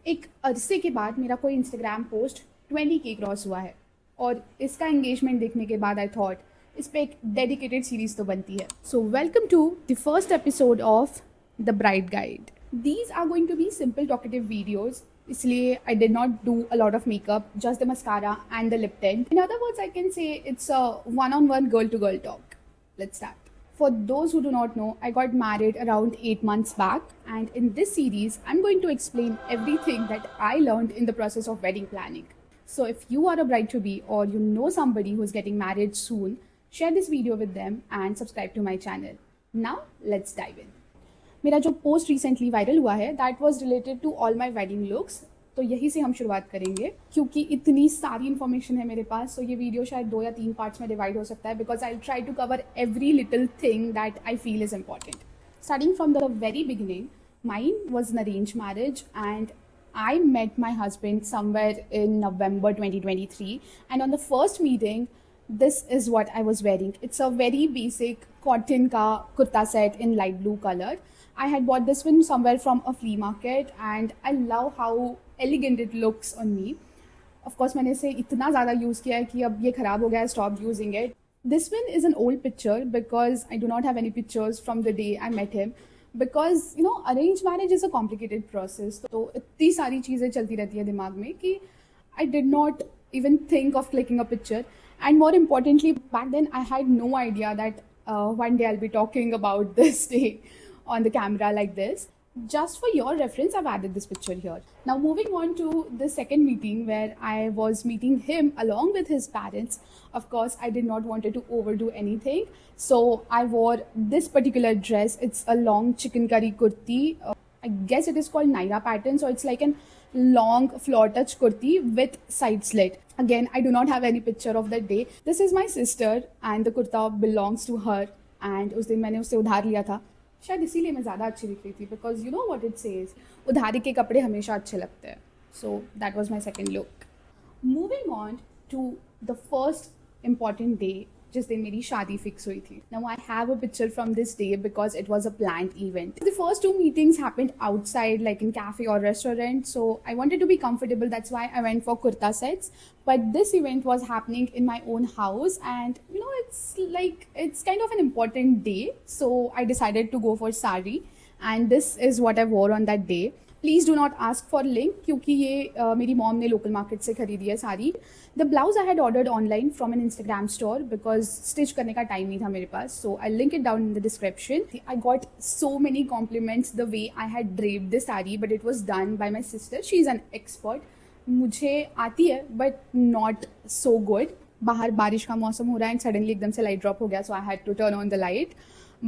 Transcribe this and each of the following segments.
एक अरसे के बाद मेरा कोई इंस्टाग्राम पोस्ट 20K क्रॉस हुआ है और इसका एंगेजमेंट देखने के बाद आई थॉट इस पे एक डेडिकेटेड सीरीज तो बनती है. So welcome to the first episode of the bride guide. These are going to be simple talkative videos, इसलिए I did not do a lot of makeup, just the mascara and the lip tint. In other words I can say it's a one on one girl to girl talk. Let's start. For those who do not know, I got married around 8 months back, and in this series, I'm going to explain everything that I learned in the process of wedding planning. So, if you are a bride to be or you know somebody who's getting married soon, share this video with them and subscribe to my channel. Now, let's dive in. मेरा जो post recently viral हुआ है that was related to all my wedding looks. तो यही से हम शुरुआत करेंगे क्योंकि इतनी सारी इन्फॉर्मेशन है मेरे पास. तो ये वीडियो शायद 2 या 3 पार्ट्स में डिवाइड हो सकता है because I try to cover every little thing that I feel is important. Starting from the very beginning, mine was an arrange marriage and I met my husband somewhere in November 2023, and on the first meeting, this is what I was wearing. It's a very basic cotton ka kurta set in light blue color. I had bought this one somewhere from a flea market, and I love how elegant it looks on me. Of course, मैंने इसे इतना ज़्यादा use किया है कि अब ये ख़राब हो गया है. Stopped using it. This one is an old picture because I do not have any pictures from the day I met him. Because you know, arranged marriage is a complicated process. तो इतनी सारी चीज़ें चलती रहती है दिमाग में कि I did not even think of clicking a picture. And more importantly, back then I had no idea that one day I'll be talking about this day on the camera like this. Just for your reference, I've added this picture here. Now moving on to the second meeting where I was meeting him along with his parents. Of course, I did not wanted to overdo anything. So I wore this particular dress. It's a long chicken curry kurti. I guess it is called Naira pattern. So it's like a long floor touch kurti with side slit. Again, I do not have any picture of that day. This is my sister and the kurta belongs to her. And उस दिन मैंने उससे उधार लिया था. शायद इसीलिए मैं ज़्यादा अच्छी दिख रही थी because you know what it says, उधारी के कपड़े हमेशा अच्छे लगते हैं. So that was my second look. Moving on to the first important day जिस दिन मेरी शादी फिक्स हुई थी. Now I have a picture from this day because it was a planned event. The first 2 meetings happened outside like in cafe और restaurant. So I wanted to be comfortable, that's why I went for kurta sets. But this event was happening in my own house, and you know, it's kind of an important day, so I decided to go for sari, and this is what I wore on that day. Please do not ask for link क्योंकि ये मेरी mom ने local market से खरीदी है सारी. The blouse I had ordered online from an Instagram store because stitch करने का टाइम नहीं था मेरे पास. So I link it down in the description. I got so many compliments the way I had draped the sari, but it was done by my sister. She is an expert. मुझे आती है but not so good. बाहर बारिश का मौसम हो रहा है एंड सडनली एकदम से लाइट ड्रॉप हो गया, so I had to turn on the light.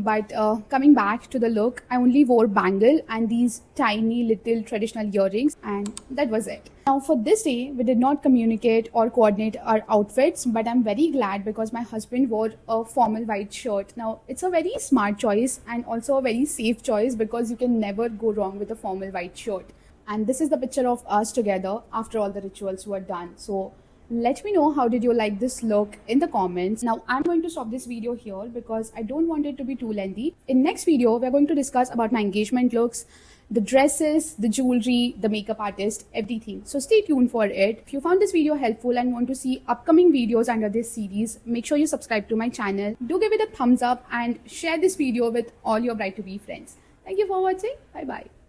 But coming back to the look, I only wore bangle and these tiny little traditional earrings, and that was it. Now for this day, we did not communicate or coordinate our outfits, but I'm very glad because my husband wore a formal white shirt. Now it's a very smart choice and also a very safe choice because you can never go wrong with a formal white shirt. And this is the picture of us together after all the rituals were done. So let me know how did you like this look in the comments. Now I'm going to stop this video here because I don't want it to be too lengthy. In next video, we're going to discuss about my engagement looks, the dresses, the jewelry, the makeup artist, everything. So stay tuned for it. If you found this video helpful and want to see upcoming videos under this series, make sure you subscribe to my channel. Do give it a thumbs up and share this video with all your bride to be friends. Thank you for watching. Bye bye.